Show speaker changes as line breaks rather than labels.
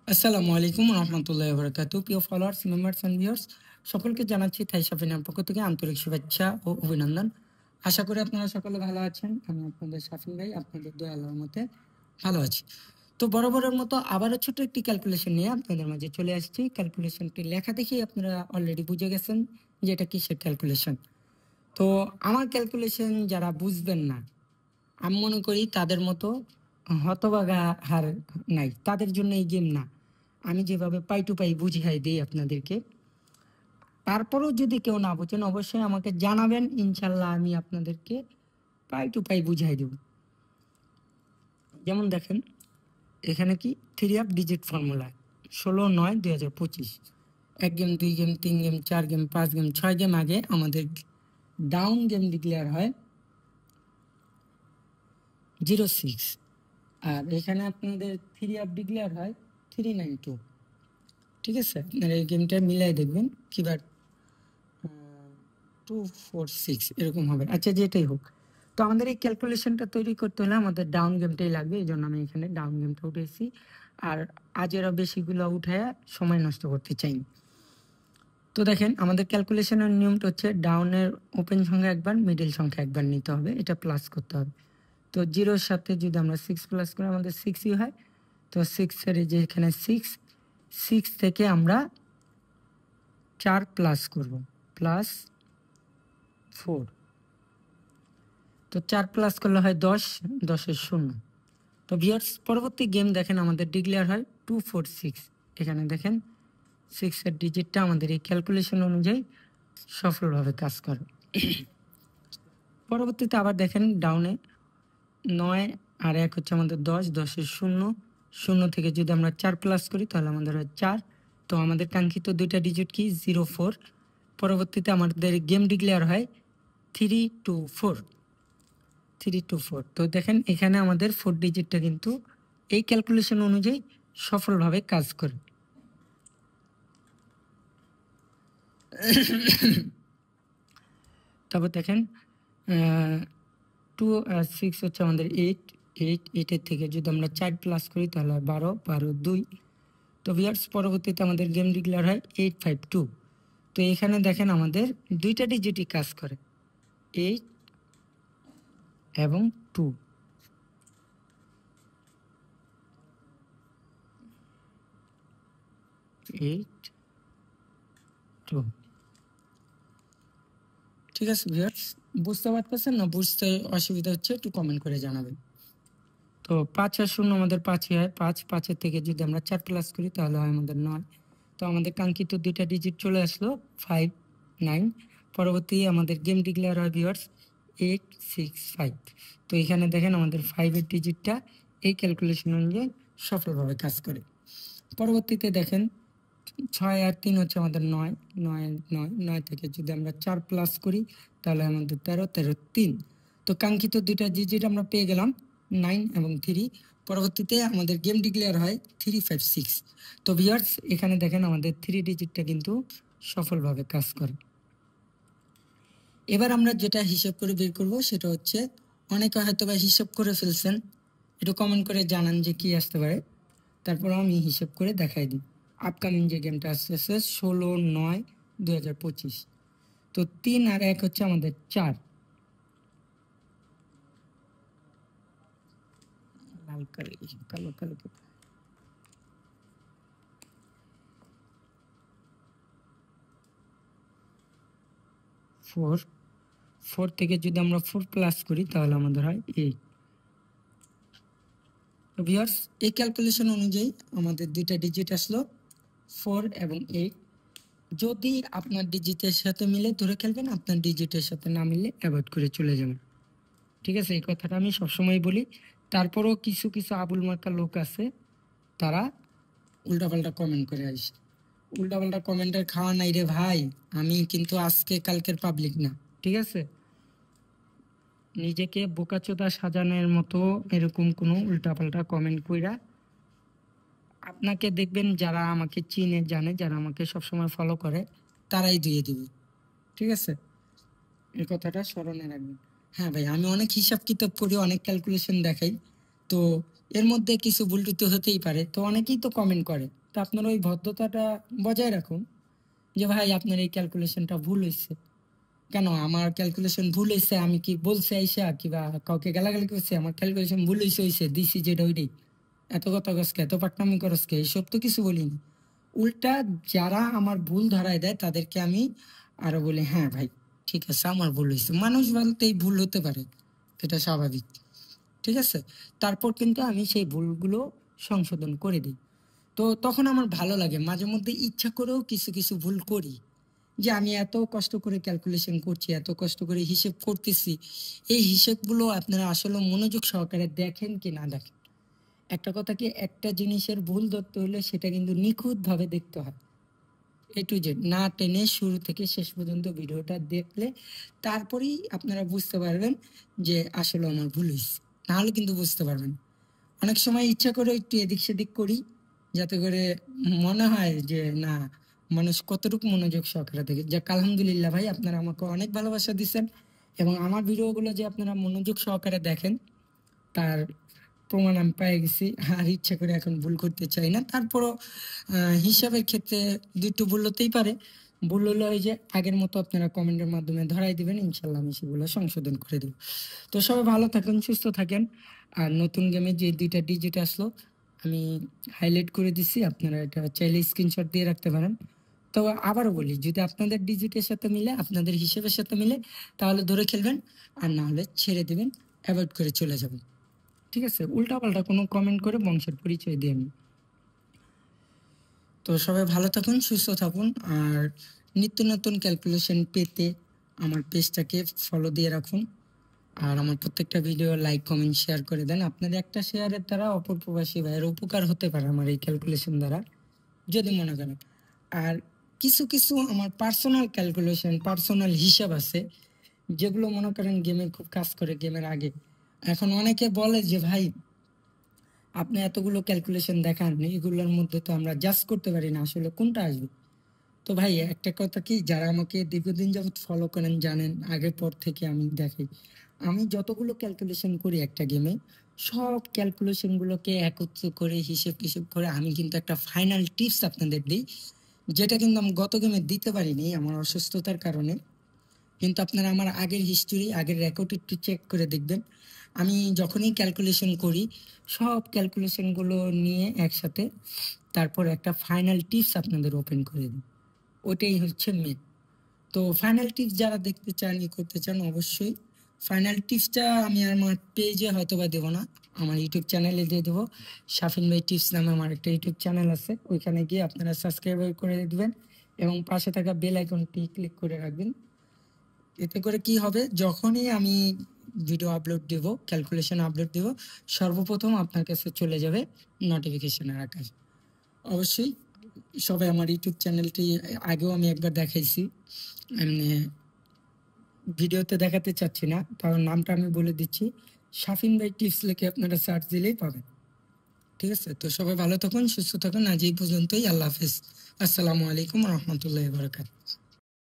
আসসালামু আলাইকুম রহমতুল্লাহি ওয়া বারাকাতুহু। প্রিয় ফলোয়ার্স, মেম্বার্স অ্যান্ড ভিউয়ার্স, সকলকে জানাচ্ছি থাই সাফিনের পক্ষ থেকে আন্তরিক শুভেচ্ছা ও অভিনন্দন। আশা করি আপনারা সকলে ভালো আছেন। আমি আপনাদের সাফিন ভাই, আপনাদের দয়া আল্লাহর রহমতে ভালো আছি। তো বরাবরের মতো আবারও ছোট একটি ক্যালকুলেশন নিয়ে আপনাদের মাঝে চলে আসছি। ক্যালকুলেশনটি লেখা দেখেই আপনারা অলরেডি বুঝে গেছেন যে এটা কিসের ক্যালকুলেশন। তো আমার ক্যালকুলেশন যারা বুঝবেন না, আমি মনে করি তাদের মতো হতভাগা হার নাই, তাদের জন্য এই গেম না। আমি যেভাবে পাই টু পাই বুঝিয়ে দিই আপনাদেরকে, তারপরেও যদি কেউ না বোঝেন অবশ্যই আমাকে জানাবেন, ইনশাল্লাহ আমি আপনাদেরকে পাই টু পাই বুঝাই দেব। যেমন দেখেন এখানে কি 3 digit formula 16/9/2025, 1 game, 2 game, 3 game, 4 game, 5 game, 6 game আগে আমাদের ডাউন গেম ডিক্লেয়ার হয় 06, আর এখানে আপনাদের 3 ডিক্লেয়ার হয় 392। ঠিক আছে, আপনারা এই গেমটা মিলাই দেখবেন কিবার 246 এরকম হবে। আচ্ছা, যেটাই হোক, তো আমাদের এই ক্যালকুলেশনটা তৈরি করতে হলে আমাদের ডাউন গেমটাই লাগবে, এই জন্য আমি এখানে ডাউন গেমটা উঠেছি। আর আজেরও বেশিগুলো উঠায় সময় নষ্ট করতে চাইনি। তো দেখেন আমাদের ক্যালকুলেশনের নিয়মটা হচ্ছে ডাউনের ওপেন সংখ্যা একবার, মিডিল সংখ্যা একবার নিতে হবে, এটা প্লাস করতে হবে। তো জিরোর সাথে যদি আমরা 6 প্লাস করি আমাদের 6ই হয়। তো 6-এর যে এখানে 6 থেকে আমরা 4 প্লাস করব, প্লাস 4। তো 4 প্লাস করলে হয় 10, 10-এর 0। তো ভিউয়ার্স, পরবর্তী গেম দেখেন আমাদের ডিক্লেয়ার হয় 246। এখানে দেখেন 6-এর ডিজিটটা আমাদের এই ক্যালকুলেশন অনুযায়ী সফলভাবে কাজ করে। পরবর্তীতে আবার দেখেন ডাউনে 9 আর 1 হচ্ছে আমাদের 10, 10-এর 0, 0 থেকে যদি আমরা 4 প্লাস করি তাহলে আমাদের হয় 4। তো আমাদের কাঙ্ক্ষিত দুইটা ডিজিট কি 04। পরবর্তীতে আমাদের গেম ডিক্লেয়ার হয় 324, 324। তো দেখেন এখানে আমাদের 4 ডিজিটটা কিন্তু এই ক্যালকুলেশন অনুযায়ী সফলভাবে কাজ করে। তারপর দেখেন 6 হচ্ছে আমাদের 8 থেকে যদি আমরা 4 প্লাস করি তাহলে 12, 12, 2। তো ভিউয়ার্স, পরবর্তীতে আমাদের গেম ডিক্লেয়ার হয় 852। তো এখানে দেখেন আমাদের দুইটা ডিজিটই কাজ করে, 8 এবং 2। ঠিক আছে ভিউয়ার্স, বুঝতে পারতেছেন না? বুঝতে অসুবিধা হচ্ছে একটু কমেন্ট করে জানাবেন। তো 5 আর 0 আমাদের 5ই হয়, 5-5-এর থেকে যদি আমরা 4 প্লাস করি তাহলে হয় আমাদের 9। তো আমাদের কাঙ্ক্ষিত দুইটা ডিজিট চলে আসলো 5, 9। পরবর্তী আমাদের গেম ডিক্লেয়ার হয় ভিউয়ার্স 865। তো এখানে দেখেন আমাদের 5-এর ডিজিটটা এই ক্যালকুলেশন অনুযায়ী সফলভাবে কাজ করে। পরবর্তীতে দেখেন 6 আর 3 হচ্ছে আমাদের 9, 9, 9, 9 থেকে যদি আমরা 4 প্লাস করি তাহলে আমাদের 13, 13, 3। তো কাঙ্ক্ষিত দুইটা ডিজিট আমরা পেয়ে গেলাম 9 এবং 3। পরবর্তীতে আমাদের গেম ডিক্লেয়ার হয় 356। তো ভিউয়ার্স, এখানে দেখেন আমাদের 3 ডিজিটটা কিন্তু সফলভাবে কাজ করে। এবার আমরা যেটা হিসাব করে বের করব সেটা হচ্ছে, অনেকে হয়তো বা হিসাব করে ফেলছেন, একটু কমেন্ট করে জানান যে কি আসতে পারে, তারপর আমি হিসাব করে দেখাই দিই। আপকামিং যে গেমটা আসতেছে 16/9/2025। তো 3 আর 1 হচ্ছে আমাদের 4। লাল কালো কালো 4 থেকে যদি আমরা 4 প্লাস করি তাহলে আমাদের হয় 8। তো ভিউয়ার্স, এই ক্যালকুলেশন অনুযায়ী আমাদের দুইটা ডিজিট আসলো 4 এবং 8। যদি আপনার ডিজিটের সাথে মিলে ধরে খেলবেন, আপনার ডিজিটের সাথে না মিলে অ্যাভয়েড করে চলে যাবেন। ঠিক আছে, এই কথাটা আমি সবসময় বলি। তারপরেও কিছু কিছু আবুল মার্কা লোক আছে, তারা উল্টাপাল্টা কমেন্ট করে আসে। উল্টাপাল্টা কমেন্টের খাওয়া নাই রে ভাই, আমি কিন্তু আজকে কালকের পাবলিক না। ঠিক আছে, নিজেকে বোকাচোদা সাজানোর মতো এরকম কোনো উল্টাপাল্টা কমেন্ট কইরা, আপনাকে দেখবেন যারা আমাকে চিনে জানে, যারা আমাকে সবসময় ফলো করে, তারাই দিয়ে দিবে। ঠিক আছে, এই কথাটা স্মরণে রাখবেন। হ্যাঁ ভাই, আমি অনেক হিসাব কিতাব করি, অনেক ক্যালকুলেশন দেখাই। তো এর মধ্যে কিছু ভুল টুটি হতেই পারে, তো অনেকেই তো কমেন্ট করে। তো আপনার ওই ভদ্রতাটা বজায় রাখুন যে ভাই আপনার এই ক্যালকুলেশনটা ভুল হয়েছে। কেন আমার ক্যালকুলেশন ভুল হয়েছে আমি কি বলছি আইসা কিবা কাউকে গালাগালি করছে? আমার ক্যালকুলেশন ভুল হয়েছে হয়েছে দিছি যেটা ওইটাই। এত কথা কসকে, এত পাকনামি করসকে, এইসব তো কিছু বলিনি। উল্টা যারা আমার ভুল ধরায় দেয় তাদেরকে আমি আরো বলি হ্যাঁ ভাই ঠিক আছে আমার ভুল হয়েছে। মানুষ বলতেই ভুল হতে পারে, এটা স্বাভাবিক। ঠিক আছে, তারপর কিন্তু আমি সেই ভুলগুলো সংশোধন করে দিই। তো তখন আমার ভালো লাগে, মাঝে মধ্যে ইচ্ছা করেও কিছু কিছু ভুল করি। যে আমি এত কষ্ট করে ক্যালকুলেশন করছি, এত কষ্ট করে হিসেব করতেছি, এই হিসেবগুলো আপনারা আসলে মনোযোগ সহকারে দেখেন কি না দেখেন। একটা কথা কি, একটা জিনিসের ভুল ধরতে হলে সেটা কিন্তু নিখুঁতভাবে দেখতে হয়, এ টু জেড না টেনে শুরু থেকে শেষ পর্যন্ত ভিডিওটা দেখলে তারপরেই আপনারা বুঝতে পারবেন যে আসলে আমার ভুল হয়েছে। নাহলে কিন্তু বুঝতে পারবেন। অনেক সময় ইচ্ছা করে একটু এদিক সেদিক করি যাতে করে মনে হয় যে না, মানুষ কতটুকু মনোযোগ সহকারে দেখে। যাক আলহামদুলিল্লাহ ভাই, আপনারা আমাকে অনেক ভালোবাসা দিচ্ছেন এবং আমার ভিডিওগুলো যে আপনারা মনোযোগ সহকারে দেখেন তার প্রমাণ আমি পেয়ে গেছি। আর ইচ্ছা করে এখন ভুল করতে চাই না। তারপরও হিসাবের ক্ষেত্রে দুটো ভুল হতেই পারে। ভুল হলে ওই যে আগের মতো আপনারা কমেন্টের মাধ্যমে ধরাই দিবেন, ইনশাল্লাহ আমি সেগুলো সংশোধন করে দেবো। তো সবাই ভালো থাকেন, সুস্থ থাকেন। আর নতুন গেমে যে 2টা ডিজিট আসলো আমি হাইলাইট করে দিছি, আপনারা এটা চাইলে স্ক্রিনশট দিয়ে রাখতে পারেন। তো আবারও বলি, যদি আপনাদের ডিজিটের সাথে মিলে, আপনাদের হিসেবের সাথে মিলে, তাহলে ধরে খেলবেন, আর না হলে ছেড়ে দিবেন, অ্যাভয়েড করে চলে যাবেন। ঠিক আছে, উল্টাপাল্টা কোনো কমেন্ট করে বংশের পরিচয় দিয়ে আমি। তো সবাই ভালো থাকুন, সুস্থ থাকুন। আর নিত্য নতুন ক্যালকুলেশন পেতে আমার পেজটাকে ফলো দিয়ে রাখুন। আর আমার প্রত্যেকটা ভিডিও লাইক কমেন্ট শেয়ার করে দেন। আপনাদের একটা শেয়ারের দ্বারা অপর প্রবাসী ভাইয়ের উপকার হতে পারে আমার এই ক্যালকুলেশন দ্বারা, যদি মনে করেন। আর কিছু কিছু আমার পার্সোনাল ক্যালকুলেশন, পার্সোনাল হিসাব আছে যেগুলো মনে করেন গেমে খুব কাজ করে, গেমের আগে। এখন অনেকে বলে যে ভাই আপনি এতগুলো ক্যালকুলেশন দেখান, এগুলোর মধ্যে তো আমরা জাজ করতে পারি না আসলে কোনটা আসবে। তো ভাই একটা কথা কি, যারা আমাকে দীর্ঘদিন যাবত ফলো করেন জানেন আগের পর থেকে আমি দেখাই, আমি যতগুলো ক্যালকুলেশন করি একটা গেমে, সব ক্যালকুলেশনগুলোকে একত্র করে হিসেব টিসেব করে আমি কিন্তু একটা ফাইনাল টিপস আপনাদের দিই, যেটা কিন্তু আমি গত গেমে দিতে পারিনি আমার অসুস্থতার কারণে। কিন্তু আপনারা আমার আগের হিস্টোরি, আগের রেকর্ড একটু চেক করে দেখবেন। আমি যখনই ক্যালকুলেশন করি সব ক্যালকুলেশনগুলো নিয়ে একসাথে তারপর একটা ফাইনাল টিপস আপনাদের ওপেন করে দিই, ওটাই হচ্ছে মেন। তো ফাইনাল টিপস যারা দেখতে চান, করতে চান, অবশ্যই ফাইনাল টিপসটা আমি আমার পেজে হয়তো বা দেবো না, আমার ইউটিউব চ্যানেলে দিয়ে দেবো। শাফিন ভাই টিপস নামে আমার একটা ইউটিউব চ্যানেল আছে, ওইখানে গিয়ে আপনারা সাবস্ক্রাইব করে দেবেন এবং পাশে থাকা বেল আইকনটি ক্লিক করে রাখবেন। এতে করে কি হবে, যখনই আমি ভিডিও আপলোড দেব, ক্যালকুলেশন আপলোড দেব, সর্বপ্রথম আপনার কাছে চলে যাবে নোটিফিকেশনের আকারে। অবশ্যই সবাই আমার ইউটিউব চ্যানেলটি আগেও আমি একবার দেখাইছি, এমনি ভিডিওতে দেখাতে চাচ্ছি না, কারণ নামটা আমি বলে দিচ্ছি, শাফিন ভাই টিপস লিখে আপনারা সার্চ দিলেই পাবেন। ঠিক আছে, তো সবাই ভালো থাকুন, সুস্থ থাকুন। আজ এই পর্যন্তই, আল্লাহ হাফিজ, আসসালামু আলাইকুম রহমতুল্লাহ বরকাত।